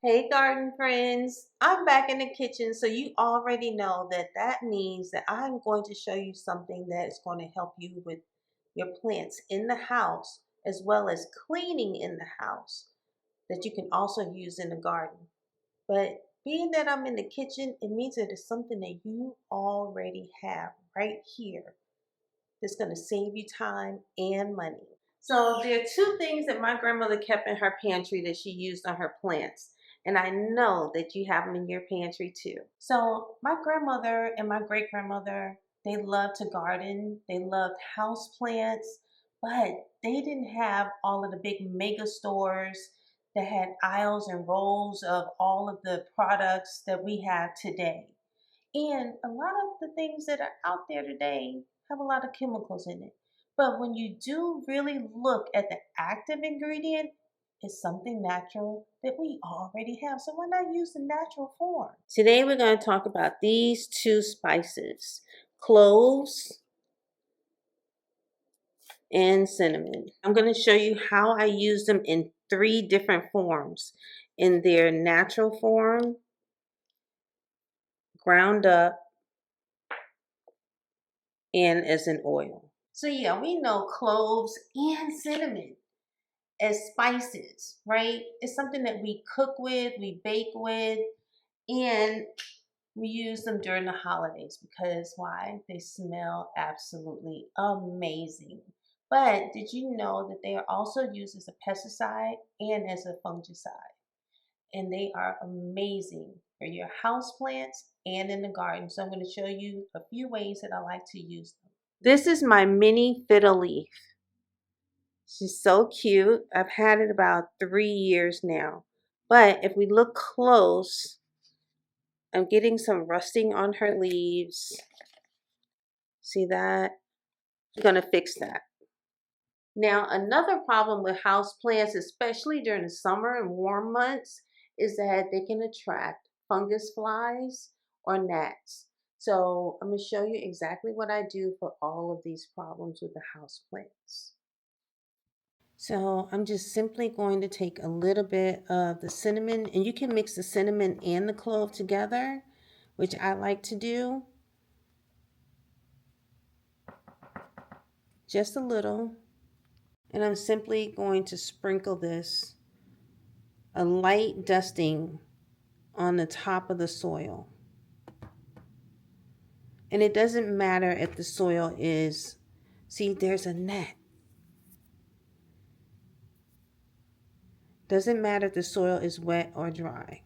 Hey garden friends, I'm back in the kitchen, so you already know that means that I'm going to show you something that is going to help you with your plants in the house as well as cleaning in the house that you can also use in the garden. But being that I'm in the kitchen, it means that it's something that you already have right here that's going to save you time and money. So there are two things that my grandmother kept in her pantry that she used on her plants. And I know that you have them in your pantry too. So my grandmother and my great grandmother, they loved to garden. They loved house plants, but they didn't have all of the big mega stores that had aisles and rows of all of the products that we have today. And a lot of the things that are out there today have a lot of chemicals in it. But when you do really look at the active ingredient, it's something natural that we already have. So why not use the natural form? Today we're going to talk about these two spices, cloves and cinnamon. I'm going to show you how I use them in 3 different forms. In their natural form, ground up, and as an oil. So yeah, we know cloves and cinnamon as spices, right? It's something that we cook with, we bake with, and we use them during the holidays because why? They smell absolutely amazing. But did you know that they are also used as a pesticide and as a fungicide? And they are amazing for your house plants and in the garden. So I'm going to show you a few ways that I like to use them. This is my mini fiddle leaf. She's so cute. I've had it about 3 years now. But if we look close, I'm getting some rusting on her leaves. See that? I'm going to fix that. Now, another problem with house plants, especially during the summer and warm months, is that they can attract fungus flies or gnats. So I'm going to show you exactly what I do for all of these problems with the house plants. So I'm just simply going to take a little bit of the cinnamon, and you can mix the cinnamon and the clove together, which I like to do. Just a little. And I'm simply going to sprinkle this, a light dusting on the top of the soil. And it doesn't matter if the soil is, see, there's a gnat. Doesn't matter if the soil is wet or dry.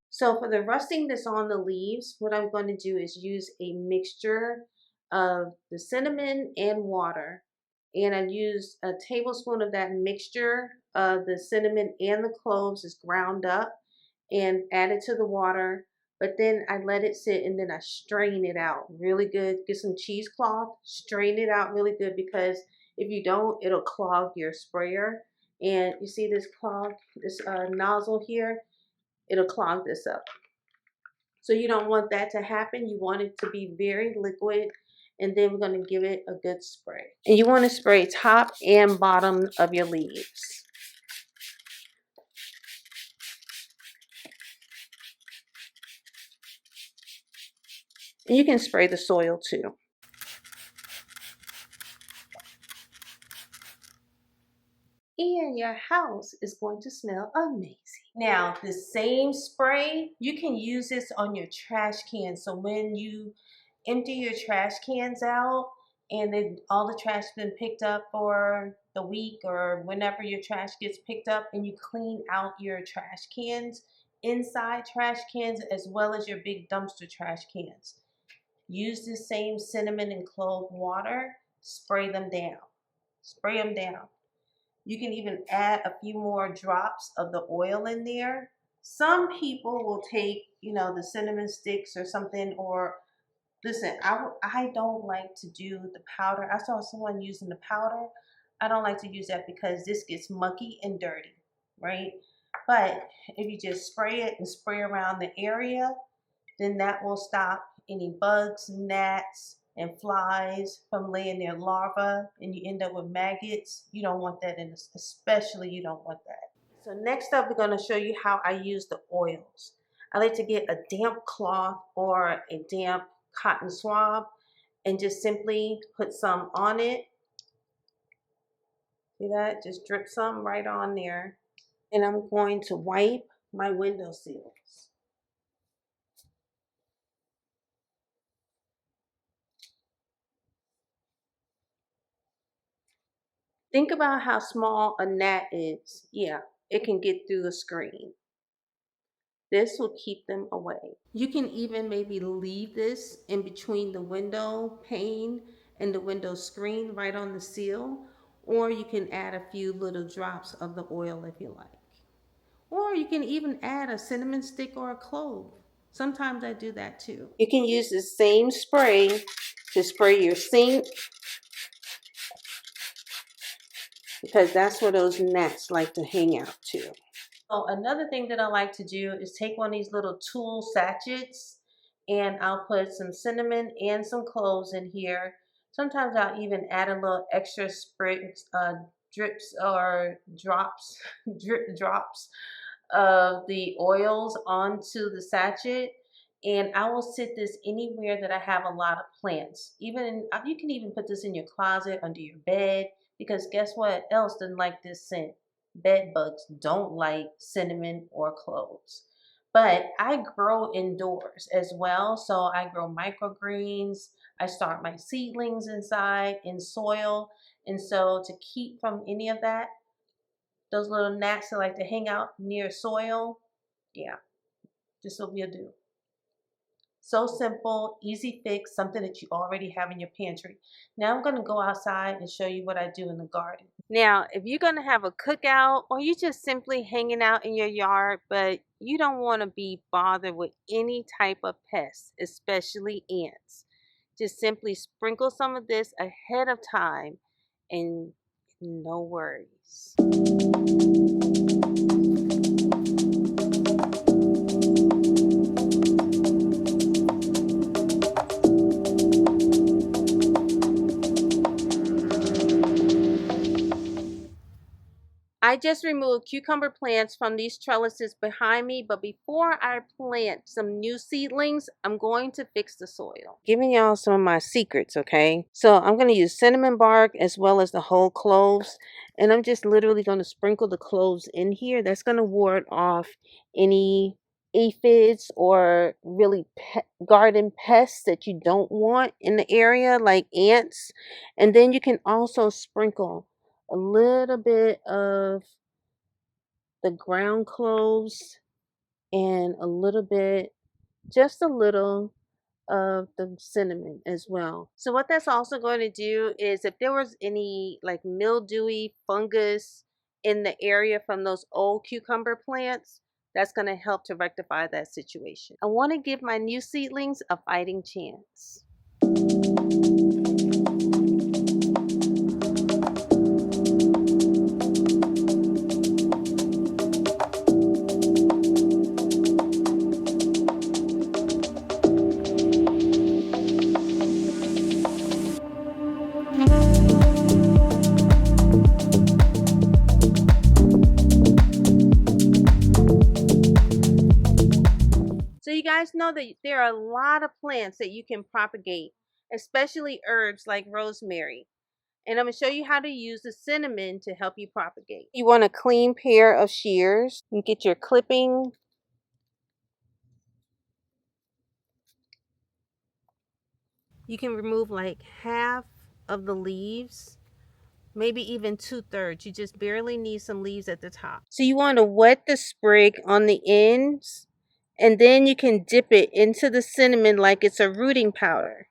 So for the rusting that's on the leaves, what I'm going to do is use a mixture of the cinnamon and water. And I use a tablespoon of that mixture of the cinnamon and the cloves is ground up and add it to the water. But then I let it sit and then I strain it out really good. Get some cheesecloth, strain it out really good because if you don't, it'll clog your sprayer. And you see this clog, this nozzle here? It'll clog this up. So you don't want that to happen. You want it to be very liquid, and then we're going to give it a good spray. And you want to spray top and bottom of your leaves. And you can spray the soil too. And your house is going to smell amazing. Now, the same spray, you can use this on your trash can. So when you empty your trash cans out and then all the trash has been picked up for the week or whenever your trash gets picked up and you clean out your trash cans, inside trash cans as well as your big dumpster trash cans. Use the same cinnamon and clove water, spray them down. Spray them down. You can even add a few more drops of the oil in there. Some people will take, the cinnamon sticks or something, or listen, I don't like to do the powder. I saw someone using the powder. I don't like to use that because this gets mucky and dirty, right? But if you just spray it and spray around the area, then that will stop any bugs, gnats, and flies from laying their larvae and you end up with maggots. You don't want that in this, especially you don't want that. So next up, we're going to show you how I use the oils. I like to get a damp cloth or a damp cotton swab and just simply put some on it. See that? Just drip some right on there. And I'm going to wipe my window sills. Think about how small a gnat is. Yeah, it can get through the screen. This will keep them away. You can even maybe leave this in between the window pane and the window screen right on the seal, or you can add a few little drops of the oil if you like. Or you can even add a cinnamon stick or a clove. Sometimes I do that too. You can use the same spray to spray your sink because that's where those gnats like to hang out too. So another thing that I like to do is take one of these little tool sachets and I'll put some cinnamon and some cloves in here. Sometimes I'll even add a little extra sprigs, drips or drops, drip drops of the oils onto the sachet. And I will sit this anywhere that I have a lot of plants. Even you can even put this in your closet, under your bed, because guess what else doesn't like this scent? Bed bugs don't like cinnamon or cloves. But I grow indoors as well. So I grow microgreens. I start my seedlings inside in soil. And so to keep from any of that, those little gnats that like to hang out near soil, yeah, this will be a do. So simple, easy fix, something that you already have in your pantry. Now I'm going to go outside and show you what I do in the garden. Now, if you're going to have a cookout or you just simply hanging out in your yard, but you don't want to be bothered with any type of pests, especially ants, just simply sprinkle some of this ahead of time and no worries. I just removed cucumber plants from these trellises behind me, but before I plant some new seedlings, I'm going to fix the soil. Giving y'all some of my secrets, okay? So I'm going to use cinnamon bark as well as the whole cloves, and I'm just literally going to sprinkle the cloves in here. That's going to ward off any aphids or really garden pests that you don't want in the area, like ants. And then you can also sprinkle a little bit of the ground cloves and a little bit, just a little of the cinnamon as well. So what that's also going to do is if there was any like mildewy fungus in the area from those old cucumber plants, that's going to help to rectify that situation. I want to give my new seedlings a fighting chance. So you guys know that there are a lot of plants that you can propagate, especially herbs like rosemary. And I'm going to show you how to use the cinnamon to help you propagate. You want a clean pair of shears. You get your clipping. You can remove like half of the leaves, maybe even 2/3. You just barely need some leaves at the top. So you want to wet the sprig on the ends, and then you can dip it into the cinnamon like it's a rooting powder.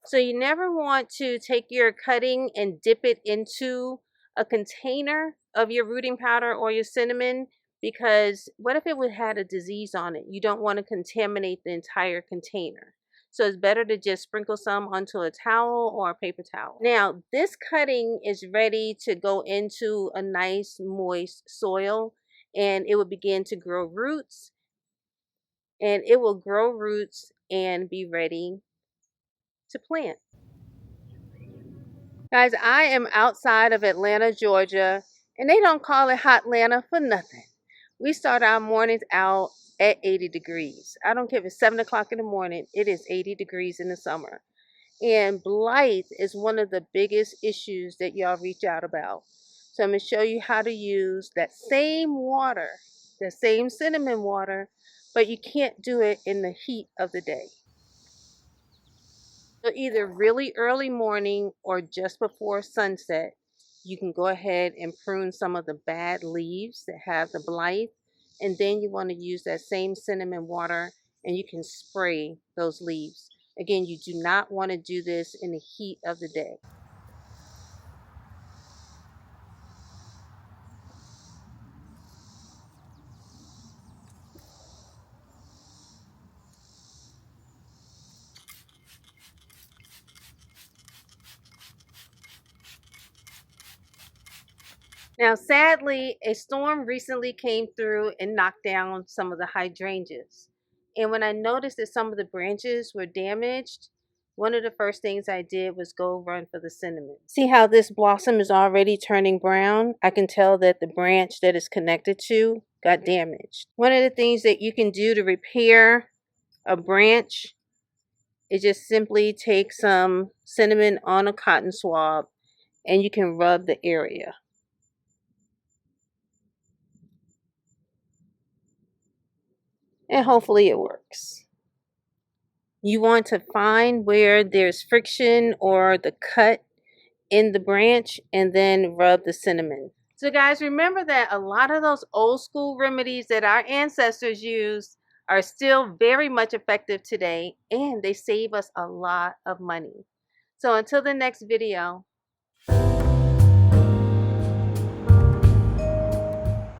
So you never want to take your cutting and dip it into a container of your rooting powder or your cinnamon, because what if it would had a disease on it? You don't want to contaminate the entire container. So it's better to just sprinkle some onto a towel or a paper towel. Now, this cutting is ready to go into a nice moist soil and it will begin to grow roots. and it will grow roots and be ready to plant. Guys, I am outside of Atlanta, Georgia, and they don't call it Hot Atlanta for nothing. We start our mornings out at 80 degrees. I don't care if it's 7 o'clock in the morning, it is 80 degrees in the summer. And blight is one of the biggest issues that y'all reach out about. So I'm going to show you how to use that same water, the same cinnamon water, but you can't do it in the heat of the day. So either really early morning or just before sunset, you can go ahead and prune some of the bad leaves that have the blight. And then you want to use that same cinnamon water and you can spray those leaves. Again, you do not want to do this in the heat of the day. Now, sadly, a storm recently came through and knocked down some of the hydrangeas. And when I noticed that some of the branches were damaged, one of the first things I did was go run for the cinnamon. See how this blossom is already turning brown? I can tell that the branch that it's connected to got damaged. One of the things that you can do to repair a branch is just simply take some cinnamon on a cotton swab and you can rub the area. And hopefully it works. You want to find where there's friction or the cut in the branch and then rub the cinnamon. So guys, remember that a lot of those old school remedies that our ancestors used are still very much effective today, and they save us a lot of money. So until the next video.